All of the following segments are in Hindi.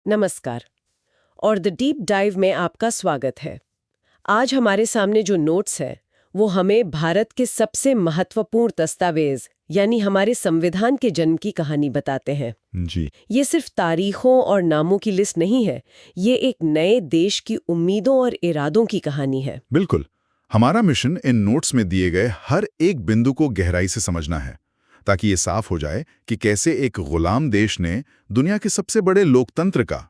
नमस्कार और द डीप डाइव में आपका स्वागत है। आज हमारे सामने जो नोट्स है वो हमें भारत के सबसे महत्वपूर्ण दस्तावेज यानी हमारे संविधान के जन्म की कहानी बताते हैं। जी। ये सिर्फ तारीखों और नामों की लिस्ट नहीं है, ये एक नए देश की उम्मीदों और इरादों की कहानी है। बिल्कुल। हमारा मिशन इन नोट्स में दिए गए हर एक बिंदु को गहराई से समझना है, ताकि ये साफ हो जाए कि कैसे एक गुलाम देश ने दुनिया के सबसे बड़े लोकतंत्र का,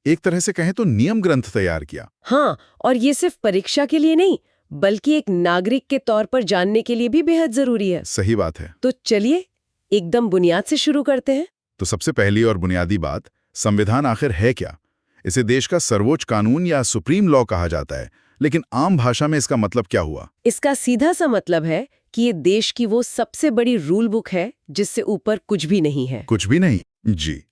एक तरह से कहें तो नियम ग्रंथ तैयार किया। हाँ, और ये सिर्फ परीक्षा के लिए नहीं बल्कि एक नागरिक के तौर पर जानने के लिए भी बेहद जरूरी है। सही बात है। तो चलिए एकदम बुनियाद से शुरू करते हैं। तो सबसे पहली और बुनियादी बात, संविधान आखिर है क्या? इसे देश का सर्वोच्च कानून या सुप्रीम लॉ कहा जाता है, लेकिन आम भाषा में इसका मतलब क्या हुआ? इसका सीधा सा मतलब है कि ये देश की वो सबसे बड़ी रूल बुक है जिससे ऊपर कुछ भी नहीं है। कुछ भी नहीं? जी।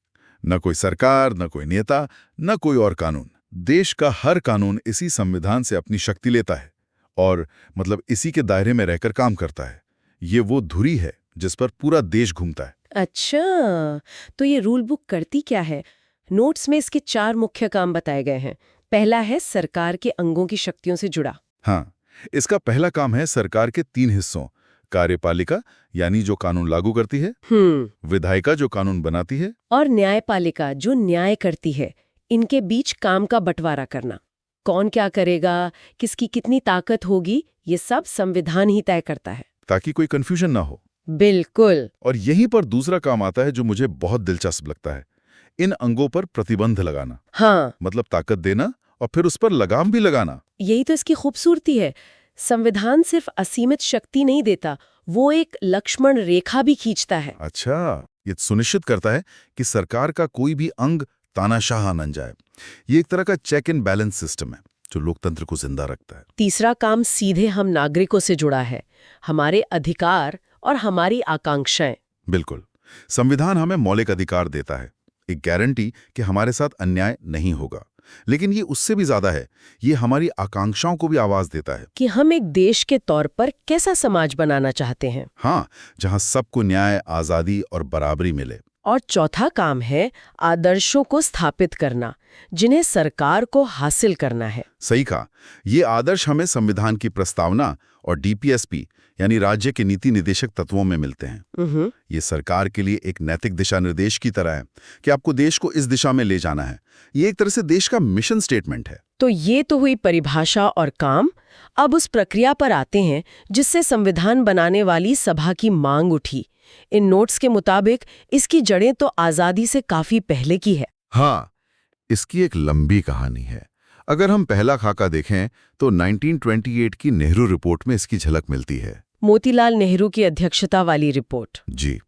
न कोई सरकार, न कोई नेता, न कोई और कानून। देश का हर कानून इसी संविधान से अपनी शक्ति लेता है और मतलब इसी के दायरे में रहकर काम करता है। ये वो धुरी है जिस पर पूरा देश घूमता है। अच्छा, तो ये रूल बुक करती क्या है? नोट्स में इसके 4 मुख्य काम बताए गए हैं। पहला है सरकार के अंगों की शक्तियों से जुड़ा। हाँ, इसका पहला काम है सरकार के 3 हिस्सों, कार्यपालिका यानी जो कानून लागू करती है, विधायिका जो कानून बनाती है, और न्यायपालिका जो न्याय करती है। इनके बीच काम का बंटवारा करना, कौन क्या करेगा, किसकी कितनी ताकत होगी, ये सब संविधान ही तय करता है, ताकि कोई कंफ्यूजन ना हो। बिल्कुल। और यहीं पर दूसरा काम आता है जो मुझे बहुत दिलचस्प लगता है, इन अंगों पर प्रतिबंध लगाना। हाँ, मतलब ताकत देना और फिर उस पर लगाम भी लगाना। यही तो इसकी खूबसूरती है। संविधान सिर्फ असीमित शक्ति नहीं देता, वो एक लक्ष्मण रेखा भी खींचता है। अच्छा, ये सुनिश्चित करता है कि सरकार का कोई भी अंग तानाशाह न जाए। ये एक तरह का चेक एंड बैलेंस सिस्टम है जो लोकतंत्र को जिंदा रखता है। तीसरा काम सीधे हम नागरिकों से जुड़ा है, हमारे अधिकार और हमारी आकांक्षाएं। बिल्कुल। संविधान हमें मौलिक अधिकार देता है, एक गारंटी कि हमारे साथ अन्याय नहीं होगा। लेकिन ये उससे भी ज्यादा है, ये हमारी आकांक्षाओं को भी आवाज देता है कि हम एक देश के तौर पर कैसा समाज बनाना चाहते हैं। हाँ, जहां सबको न्याय, आजादी और बराबरी मिले। और चौथा काम है आदर्शों को स्थापित करना, जिन्हें सरकार को हासिल करना है। सही कहा। ये आदर्श हमें संविधान की प्रस्तावना और डीपीएसपी यानी राज्य के नीति निदेशक तत्वों में मिलते हैं। ये सरकार के लिए एक नैतिक दिशा निर्देश की तरह है कि आपको देश को इस दिशा में ले जाना है। ये एक तरह से देश का मिशन स्टेटमेंट है। तो ये तो हुई परिभाषा और काम। अब उस प्रक्रिया पर आते हैं जिससे संविधान बनाने वाली सभा की मांग उठी। इन नोट्स के मुताबिक इसकी जड़ें तो आजादी से काफी पहले की है। हाँ, इसकी एक लंबी कहानी है। अगर हम पहला खाका देखें तो 1928 की नेहरू रिपोर्ट में इसकी झलक मिलती है। मोतीलाल नेहरू की अध्यक्षता वाली रिपोर्ट। जी।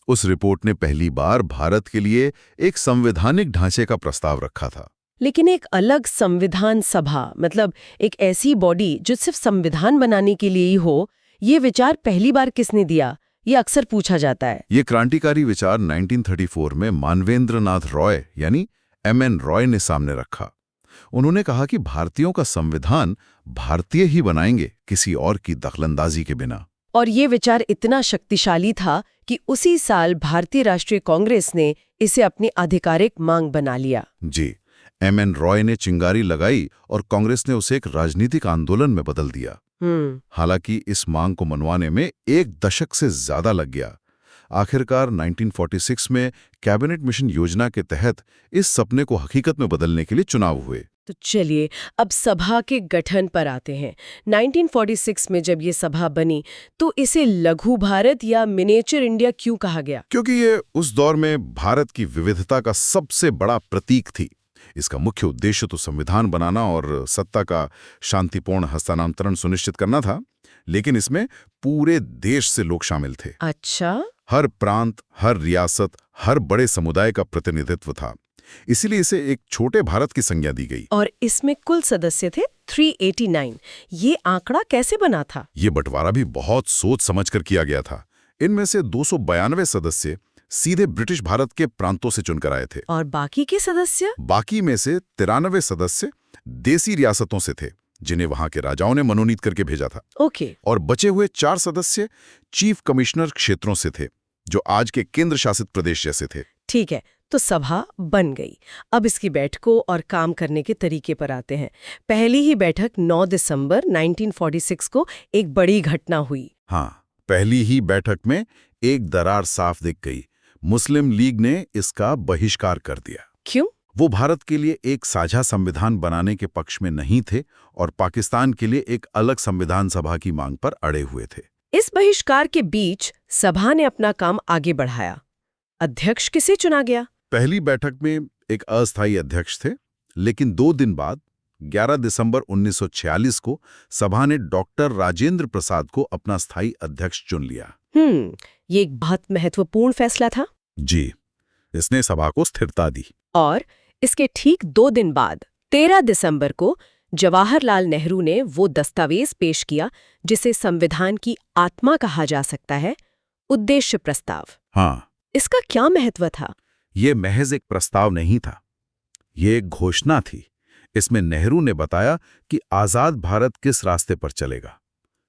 उस रिपोर्ट ने पहली बार भारत के लिए एक संवैधानिक ढांचे का प्रस्ताव रखा था। लेकिन एक अलग संविधान सभा, मतलब एक ऐसी बॉडी जो सिर्फ संविधान बनाने के लिए ही हो, ये विचार पहली बार किसने दिया? ये अक्सर पूछा जाता है। ये क्रांतिकारी विचार 1934 में मानवेंद्र नाथ रॉय यानी MN रॉय ने सामने रखा। उन्होंने कहा कि भारतीयों का संविधान भारतीय ही बनाएंगे, किसी और की दखलंदाजी के बिना। और ये विचार इतना शक्तिशाली था कि उसी साल भारतीय राष्ट्रीय कांग्रेस ने इसे अपनी आधिकारिक मांग बना लिया। जी। MN रॉय ने चिंगारी लगाई और कांग्रेस ने उसे एक राजनीतिक आंदोलन में बदल दिया। हालांकि इस मांग को मनवाने में 1 दशक से ज्यादा लग गया। आखिरकार 1946 में कैबिनेट मिशन योजना के तहत इस सपने को हकीकत में बदलने के लिए चुनाव हुए। तो चलिए अब सभा के गठन पर आते हैं। 1946 में जब ये सभा बनी तो इसे लघु भारत या मिनिएचर इंडिया क्यों कहा गया? क्योंकि ये उस दौर में भारत की विविधता का सबसे बड़ा प्रतीक थी। इसका मुख्य उद्देश्य तो संविधान बनाना और सत्ता का शांतिपूर्ण हस्तांतरण सुनिश्चित करना था, लेकिन इसमें पूरे देश से लोग शामिल थे। अच्छा। हर प्रांत, हर रियासत, हर बड़े समुदाय का प्रतिनिधित्व था। इसीलिए इसे एक छोटे भारत की संज्ञा दी गई। और इसमें कुल सदस्य थे 389। ये आंकड़ा कैसे बना था? ये बंटवारा भी बहुत सोच समझकर किया गया था। इनमें से 292 सदस्य सीधे ब्रिटिश भारत के प्रांतों से चुनकर आए थे। और बाकी के सदस्य? बाकी में से 93 सदस्य देसी रियासतों से थे, जिन्हें वहां के राजाओं ने मनोनीत करके भेजा था। ओके। और बचे हुए 4 सदस्य चीफ कमिश्नर क्षेत्रों से थे, जो आज के केंद्र शासित प्रदेश जैसे थे। ठीक है, तो सभा बन गई। अब इसकी बैठकों और काम करने के तरीके पर आते हैं। पहली ही बैठक 9 दिसंबर 1946 को एक बड़ी घटना हुई। हाँ, पहली ही बैठक में एक दरार साफ दिख गई। मुस्लिम लीग ने इसका बहिष्कार कर दिया। क्यों? वो भारत के लिए एक साझा संविधान बनाने के पक्ष में नहीं थे और पाकिस्तान के लिए एक अलग संविधान सभा की मांग पर अड़े हुए थे। इस बहिष्कार के बीच सभा ने अपना काम आगे बढ़ाया। अध्यक्ष किसे चुना गया? पहली बैठक में एक अस्थायी अध्यक्ष थे, लेकिन 2 दिन बाद 11 दिसंबर 1946 को सभा ने डॉक्टर राजेंद्र प्रसाद को अपना स्थायी अध्यक्ष चुन लिया। ये एक बहुत महत्वपूर्ण फैसला था। जी, इसने सभा को स्थिरता दी। और इसके ठीक 2 दिन बाद 13 दिसंबर को जवाहरलाल नेहरू ने वो दस्तावेज पेश किया जिसे संविधान की आत्मा कहा जा सकता है, उद्देश्य प्रस्ताव। हाँ, इसका क्या महत्व था? ये महज एक प्रस्ताव नहीं था, ये एक घोषणा थी। इसमें नेहरू ने बताया कि आजाद भारत किस रास्ते पर चलेगा,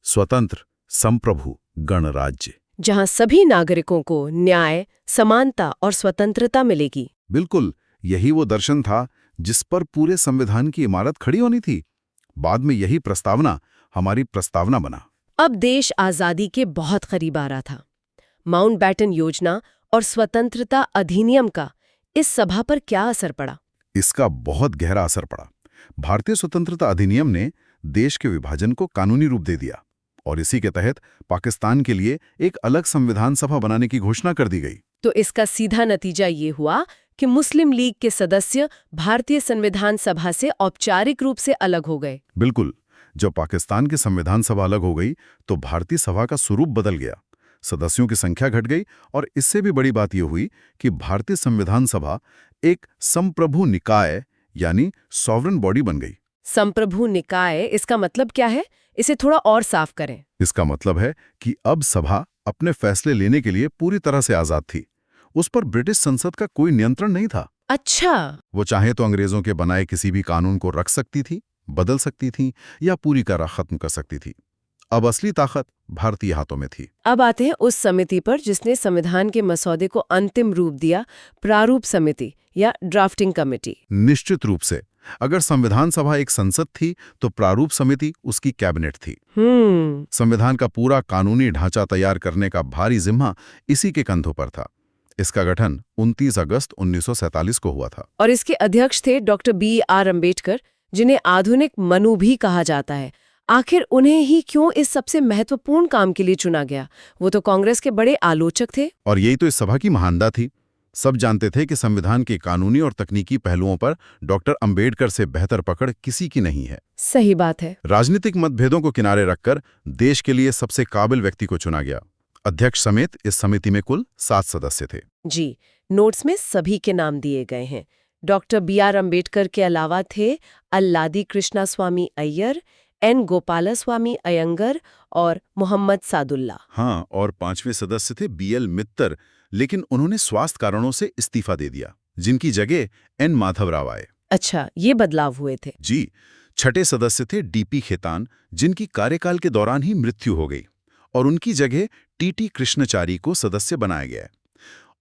स्वतंत्र, संप्रभु गणराज्य, जहां सभी नागरिकों को न्याय, समानता और स्वतंत्रता मिलेगी। बिल्कुल, यही वो दर्शन था जिस पर पूरे संविधान की इमारत खड़ी होनी थी। बाद में यही प्रस्तावना हमारी प्रस्तावना बना। अब देश आजादी के बहुत करीब आ रहा था। माउंटबैटन योजना और स्वतंत्रता अधिनियम का इस सभा पर क्या असर पड़ा? इसका बहुत गहरा असर पड़ा। भारतीय स्वतंत्रता अधिनियम ने देश के विभाजन को कानूनी रूप दे दिया और इसी के तहत पाकिस्तान के लिए एक अलग संविधान सभा बनाने की घोषणा कर दी गई। तो इसका सीधा नतीजा ये हुआ कि मुस्लिम लीग के सदस्य भारतीय संविधान सभा से औपचारिक रूप से अलग हो गए। बिल्कुल, जब पाकिस्तान की संविधान सभा अलग हो गई तो भारतीय सभा का स्वरूप बदल गया, सदस्यों की संख्या घट गई और इससे भी बड़ी बात यह हुई कि भारतीय संविधान सभा एक संप्रभु निकाय यानी सॉवरेन बॉडी बन गई। संप्रभु निकाय, इसका मतलब क्या है? इसे थोड़ा और साफ करें। इसका मतलब है कि अब सभा अपने फैसले लेने के लिए पूरी तरह से आजाद थी। उस पर ब्रिटिश संसद का कोई नियंत्रण नहीं था। अच्छा। वो चाहे तो अंग्रेजों के बनाए किसी भी कानून को रख सकती थी, बदल सकती थी या पूरी तरह खत्म कर सकती थी। अब असली ताकत भारतीय हाथों में थी। अब आते हैं उस समिति पर जिसने संविधान के मसौदे को अंतिम रूप दिया, प्रारूप समिति या ड्राफ्टिंग कमेटी। निश्चित रूप से, अगर संविधान सभा एक संसद थी तो प्रारूप समिति उसकी कैबिनेट थी। संविधान का पूरा कानूनी ढांचा तैयार करने का भारी जिम्मा इसी के कंधों पर था। इसका गठन 29 अगस्त 1947 को हुआ था। और इसके अध्यक्ष थे डॉक्टर B.R. अम्बेडकर, जिन्हें आधुनिक मनु भी कहा जाता है। आखिर उन्हें ही क्यों इस सबसे महत्वपूर्ण काम के लिए चुना गया? वो तो कांग्रेस के बड़े आलोचक थे। और यही तो इस सभा की महानता थी। सब जानते थे कि संविधान के कानूनी और तकनीकी पहलुओं पर डॉक्टर अंबेडकर से बेहतर पकड़ किसी की नहीं है। सही बात है। राजनीतिक मतभेदों को किनारे रखकर देश के लिए सबसे काबिल व्यक्ति को चुना गया। अध्यक्ष समेत इस समिति में कुल 7 सदस्य थे। जी, नोट्स में सभी के नाम दिए गए हैं। Doctor B.R. अम्बेडकर के अलावा थे अल्लादी कृष्णास्वामी अय्यर, N. गोपालस्वामी अयंगर और मोहम्मद सादुल्ला। हाँ, और 5वें सदस्य थे B.L. मित्तर, लेकिन उन्होंने स्वास्थ्य कारणों से इस्तीफा दे दिया, जिनकी जगह N. माधवराव आए। अच्छा, ये बदलाव हुए थे। जी। 6ठे सदस्य थे D.P. खेतान, जिनकी कार्यकाल के दौरान ही मृत्यु हो गई और उनकी जगह T.T. कृष्णचारी को सदस्य बनाया गया।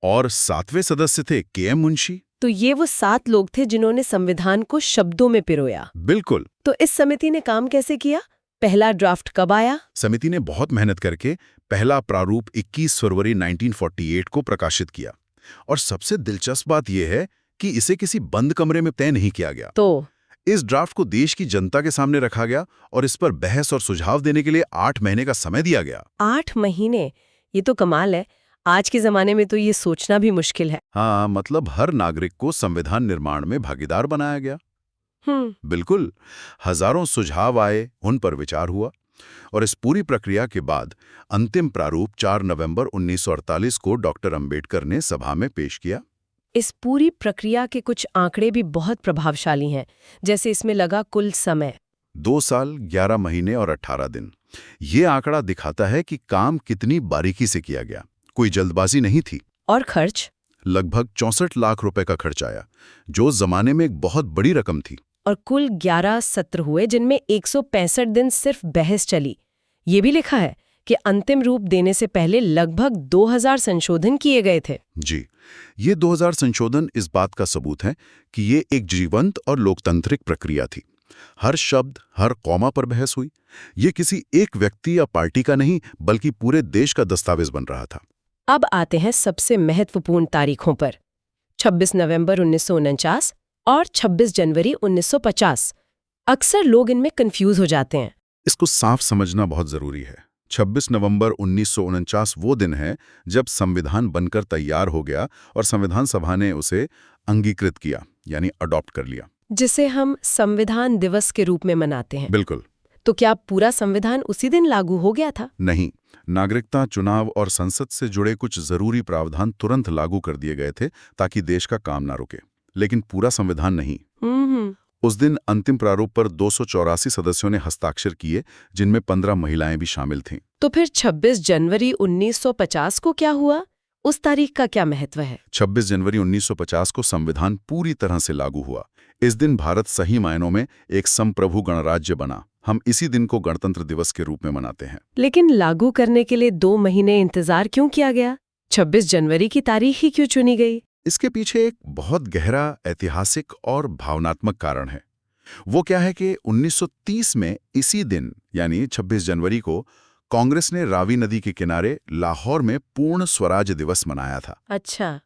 और 7वें सदस्य थे K.M. मुंशी। तो ये वो 7 लोग थे जिन्होंने संविधान को शब्दों में पिरोया। बिल्कुल। तो इस समिति ने काम कैसे किया? पहला ड्राफ्ट कब आया? समिति ने बहुत मेहनत करके पहला प्रारूप 21 फरवरी 1948 को प्रकाशित किया। और सबसे दिलचस्प बात यह है कि इसे किसी बंद कमरे में तय नहीं किया गया। तो इस ड्राफ्ट को देश की जनता के सामने रखा गया और इस पर बहस और सुझाव देने के लिए 8 महीने का समय दिया गया। 8 महीने? ये तो कमाल है। आज के जमाने में तो ये सोचना भी मुश्किल है। हाँ, मतलब हर नागरिक को संविधान निर्माण में भागीदार बनाया गया। बिल्कुल। हजारों सुझाव आए, उन पर विचार हुआ और इस पूरी प्रक्रिया के बाद अंतिम प्रारूप 4 नवंबर 1948 को डॉक्टर अंबेडकर ने सभा में पेश किया। इस पूरी प्रक्रिया के कुछ आंकड़े भी बहुत प्रभावशाली हैं, जैसे इसमें लगा कुल समय 2 साल 11 महीने और 18 दिन। ये आंकड़ा दिखाता है कि काम कितनी बारीकी से किया गया। कोई जल्दबाजी नहीं थी। और खर्च? लगभग 64 लाख रुपए का खर्च आया, जो उस जमाने में एक बहुत बड़ी रकम थी। और कुल 11 सत्र हुए जिनमें 165 दिन सिर्फ बहस चली। ये भी लिखा है कि अंतिम रूप देने से पहले लगभग 2000 संशोधन किए गए थे। जी, ये 2000 संशोधन इस बात का सबूत है कि ये एक जीवंत और लोकतांत्रिक प्रक्रिया थी। हर शब्द, हर कॉमा पर बहस हुई। ये किसी एक व्यक्ति या पार्टी का नहीं, बल्कि पूरे देश का दस्तावेज बन रहा था। अब आते हैं सबसे महत्वपूर्ण तारीखों पर। 26 नवंबर 1949 और 26 जनवरी 1950। अक्सर लोग इनमें कंफ्यूज हो जाते हैं। इसको साफ समझना बहुत जरूरी है। 26 नवंबर 1949 वो दिन है जब संविधान बनकर तैयार हो गया और संविधान सभा ने उसे अंगीकृत किया, यानी अडॉप्ट कर लिया, जिसे हम संविधान दिवस के रूप में मनाते हैं। बिल्कुल। तो क्या पूरा संविधान उसी दिन लागू हो गया था? नहीं, नागरिकता, चुनाव और संसद से जुड़े कुछ जरूरी प्रावधान तुरंत लागू कर दिए गए थे ताकि देश का काम ना रुके, लेकिन पूरा संविधान नहीं। उस दिन अंतिम प्रारूप पर 284 सदस्यों ने हस्ताक्षर किए, जिनमें 15 महिलाएं भी शामिल थीं। तो फिर 26 जनवरी 1950 को क्या हुआ? उस तारीख का क्या महत्व है? 26 जनवरी 1950 को संविधान पूरी तरह से लागू हुआ। इस दिन भारत सही मायनों में एक संप्रभु गणराज्य बना। हम इसी दिन को गणतंत्र दिवस के रूप में मनाते हैं। लेकिन लागू करने के लिए 2 महीने इंतजार क्यों किया गया? 26 जनवरी की तारीख ही क्यों चुनी गई? इसके पीछे एक बहुत गहरा ऐतिहासिक और भावनात्मक कारण है। वो क्या है कि 1930 में इसी दिन, यानी 26 जनवरी को, कांग्रेस ने रावी नदी के किनारे लाहौर में पूर्ण स्वराज दिवस मनाया था। अच्छा,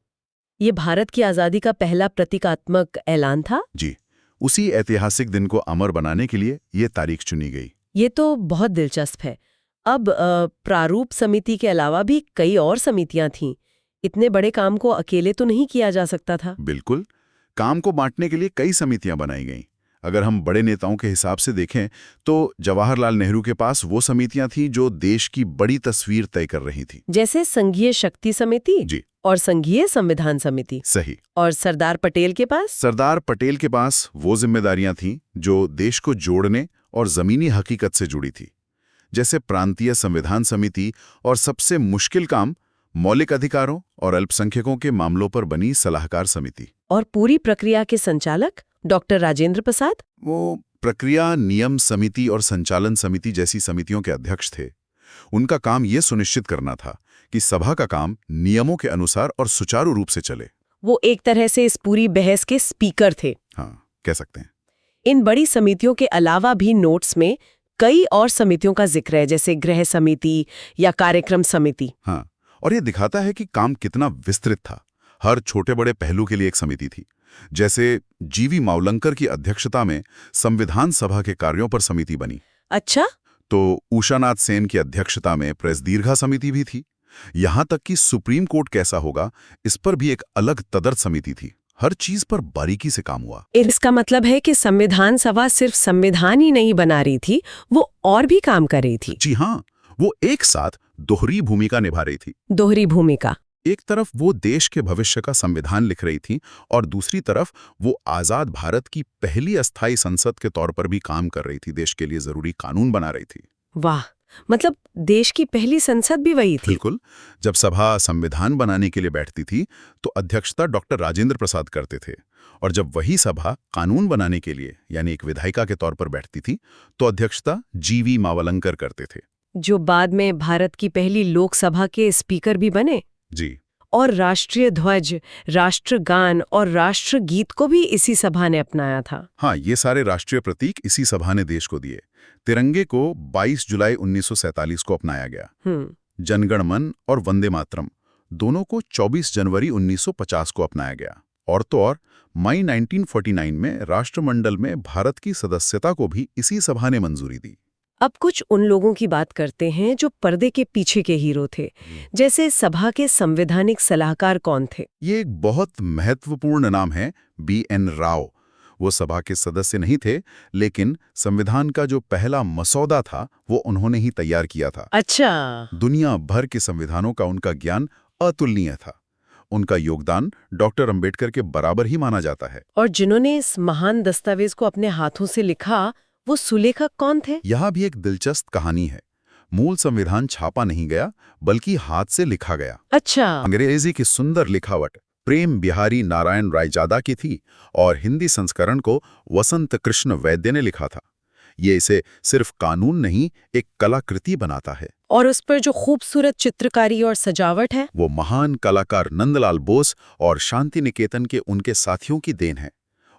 ये भारत की आजादी का पहला प्रतीकात्मक ऐलान था? जी, उसी ऐतिहासिक दिन को अमर बनाने के लिए ये तारीख चुनी गई। ये तो बहुत दिलचस्प है। अब प्रारूप समिति के अलावा भी कई और समितियां थीं। इतने बड़े काम को अकेले तो नहीं किया जा सकता था। बिल्कुल, काम को बांटने के लिए कई समितियां बनाई गईं। अगर हम बड़े नेताओं के हिसाब से देखें तो जवाहरलाल नेहरू के पास वो समितियां थीं जो देश की बड़ी तस्वीर तय कर रही थी, जैसे संघीय शक्ति समिति जी, और संघीय संविधान समिति। सही। और सरदार पटेल के पास? सरदार पटेल के पास वो जिम्मेदारियां थीं जो देश को जोड़ने और जमीनी हकीकत से जुड़ी थी, जैसे प्रांतीय संविधान समिति और सबसे मुश्किल काम, मौलिक अधिकारों और अल्पसंख्यकों के मामलों पर बनी सलाहकार समिति। और पूरी प्रक्रिया के संचालक डॉक्टर राजेंद्र प्रसाद? वो प्रक्रिया नियम समिति और संचालन समिति जैसी समितियों के अध्यक्ष थे। उनका काम ये सुनिश्चित करना था कि सभा का काम नियमों के अनुसार और सुचारू रूप से चले। वो एक तरह से इस पूरी बहस के स्पीकर थे। हाँ, कह सकते हैं। इन बड़ी समितियों के अलावा भी नोट्स में कई और समितियों का जिक्र है, जैसे गृह समिति या कार्यक्रम समिति। हाँ, और ये दिखाता है कि काम कितना विस्तृत था। हर छोटे बड़े पहलू के लिए एक समिति थी। जैसे जीवी मावलंकर की अध्यक्षता में संविधान सभा के कार्यों पर समिति बनी। अच्छा? तो उषानाथ सेन की अध्यक्षता में प्रेस दीर्घा समिति भी थी। यहां तक कि सुप्रीम कोर्ट कैसा होगा, इस पर भी एक अलग तदर्थ समिति थी। हर चीज पर बारीकी से काम हुआ। इसका मतलब है कि संविधान सभा सिर्फ संविधान ही नहीं बना रही थी, वो और भी काम कर रही थी। जी हाँ, वो एक साथ दोहरी भूमिका निभा रही थी। दोहरी भूमिका? एक तरफ वो देश के भविष्य का संविधान लिख रही थी और दूसरी तरफ वो आजाद भारत की पहली अस्थायी संसद के तौर पर भी काम कर रही थी, देश के लिए जरूरी कानून बना रही थी। वाह, मतलब देश की पहली संसद भी वही थी। बिल्कुल। जब सभा संविधान बनाने के लिए बैठती थी तो अध्यक्षता डॉक्टर राजेंद्र प्रसाद करते थे, और जब वही सभा कानून बनाने के लिए, यानी एक विधायिका के तौर पर बैठती थी, तो अध्यक्षता जीवी मावलंकर करते थे, जो बाद में भारत की पहली लोकसभा के स्पीकर भी बने। जी। और राष्ट्रीय ध्वज, राष्ट्रगान और राष्ट्रगीत को भी इसी सभा ने अपनाया था। हाँ, ये सारे राष्ट्रीय प्रतीक इसी सभा ने देश को दिए। तिरंगे को 22 जुलाई 1947 को अपनाया गया। जनगण मन और वंदे मातरम दोनों को 24 जनवरी 1950 को अपनाया गया। और तो और मई 1949 में राष्ट्रमंडल में भारत की सदस्यता को भी इसी सभा ने मंजूरी दी। अब कुछ उन लोगों की बात करते हैं जो पर्दे के पीछे के हीरो थे। जैसे सभा के संवैधानिक सलाहकार कौन थे? ये एक बहुत महत्वपूर्ण नाम है, BN राव। वो सभा के सदस्य नहीं थे, लेकिन संविधान का जो पहला मसौदा था वो उन्होंने ही तैयार किया था। अच्छा। दुनिया भर के संविधानों का उनका ज्ञान अतुलनीय था। उनका योगदान डॉक्टर अंबेडकर के बराबर ही माना जाता है। और जिन्होंने इस महान दस्तावेज को अपने हाथों से लिखा, वो सुलेखक कौन थे? यहाँ भी एक दिलचस्प कहानी है। मूल संविधान छापा नहीं गया, बल्कि हाथ से लिखा गया। अच्छा। अंग्रेजी की सुंदर लिखावट प्रेम बिहारी नारायण रायजादा की थी और हिंदी संस्करण को वसंत कृष्ण वैद्य ने लिखा था। ये इसे सिर्फ कानून नहीं, एक कलाकृति बनाता है। और उस पर जो खूबसूरत चित्रकारी और सजावट है, वो महान कलाकार नंदलाल बोस और शांति निकेतन के उनके साथियों की देन है।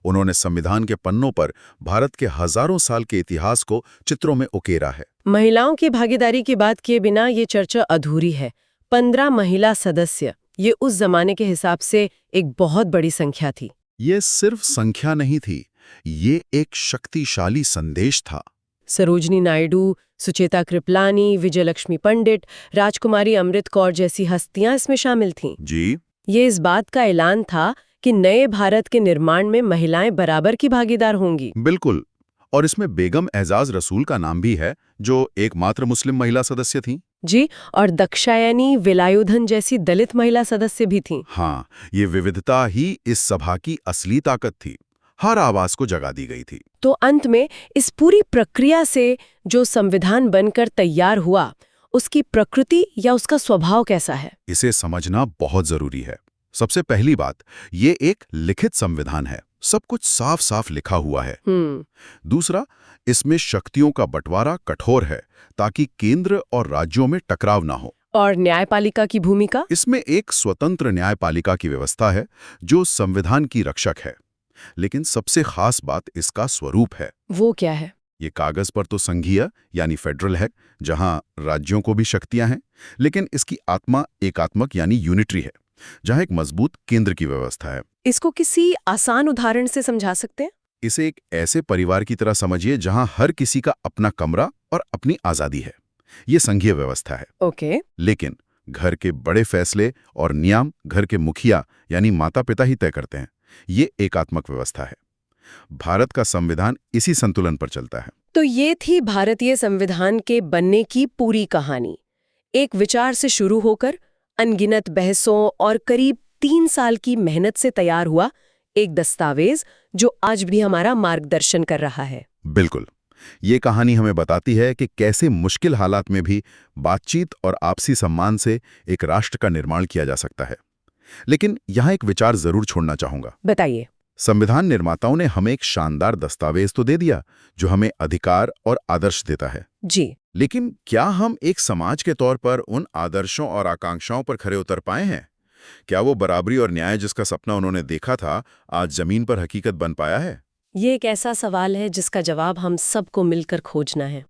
उन्होंने संविधान के पन्नों पर भारत के हजारों साल के इतिहास को चित्रों में उकेरा है। महिलाओं की भागीदारी की बात किए बिना ये चर्चा अधूरी है। 15 महिला सदस्य, ये उस जमाने के हिसाब से एक बहुत बड़ी संख्या थी। ये सिर्फ संख्या नहीं थी, ये एक शक्तिशाली संदेश था। सरोजनी नायडू, सुचेता कृपलानी, विजयलक्ष्मी पंडित, राजकुमारी अमृत कौर जैसी हस्तियां इसमें शामिल थीं। जी, ये इस बात का ऐलान था कि नए भारत के निर्माण में महिलाएं बराबर की भागीदार होंगी। बिल्कुल। और इसमें बेगम एजाज रसूल का नाम भी है, जो एकमात्र मुस्लिम महिला सदस्य थीं। जी, और दक्षायनी वेलायुधन जैसी दलित महिला सदस्य भी थीं। हाँ, ये विविधता ही इस सभा की असली ताकत थी। हर आवाज को जगा दी गई थी। तो अंत में इस पूरी प्रक्रिया से जो संविधान बनकर तैयार हुआ, उसकी प्रकृति या उसका स्वभाव कैसा है? इसे समझना बहुत जरूरी है। सबसे पहली बात, ये एक लिखित संविधान है, सब कुछ साफ साफ लिखा हुआ है। दूसरा, इसमें शक्तियों का बंटवारा कठोर है ताकि केंद्र और राज्यों में टकराव ना हो। और न्यायपालिका की भूमिका? इसमें एक स्वतंत्र न्यायपालिका की व्यवस्था है जो संविधान की रक्षक है। लेकिन सबसे खास बात इसका स्वरूप है। वो क्या है? ये कागज पर तो संघीय यानी फेडरल है, जहां राज्यों को भी शक्तियां हैं, लेकिन इसकी आत्मा एकात्मक यानी यूनिटरी है, जहां एक मजबूत केंद्र की व्यवस्था है। इसको किसी आसान उदाहरण से समझा सकते हैं? इसे एक ऐसे परिवार की तरह समझिए जहां हर किसी का अपना कमरा और अपनी आजादी है। ये संघीय व्यवस्था है। ओके। लेकिन घर के बड़े फैसले और नियम घर के मुखिया यानी माता पिता ही तय करते हैं। ये एकात्मक व्यवस्था है। भारत का संविधान इसी संतुलन पर चलता है। तो ये थी भारतीय संविधान के बनने की पूरी कहानी। एक विचार से शुरू होकर अनगिनत बहसों और करीब 3 साल की मेहनत से तैयार हुआ एक दस्तावेज जो आज भी हमारा मार्गदर्शन कर रहा है। बिल्कुल। ये कहानी हमें बताती है कि कैसे मुश्किल हालात में भी बातचीत और आपसी सम्मान से एक राष्ट्र का निर्माण किया जा सकता है। लेकिन यहाँ एक विचार जरूर छोड़ना चाहूंगा। बताइए। संविधान निर्माताओं ने हमें एक शानदार दस्तावेज तो दे दिया जो हमें अधिकार और आदर्श देता है। जी। लेकिन क्या हम एक समाज के तौर पर उन आदर्शों और आकांक्षाओं पर खरे उतर पाए हैं? क्या वो बराबरी और न्याय जिसका सपना उन्होंने देखा था, आज जमीन पर हकीकत बन पाया है? ये एक ऐसा सवाल है जिसका जवाब हम सबको मिलकर खोजना है।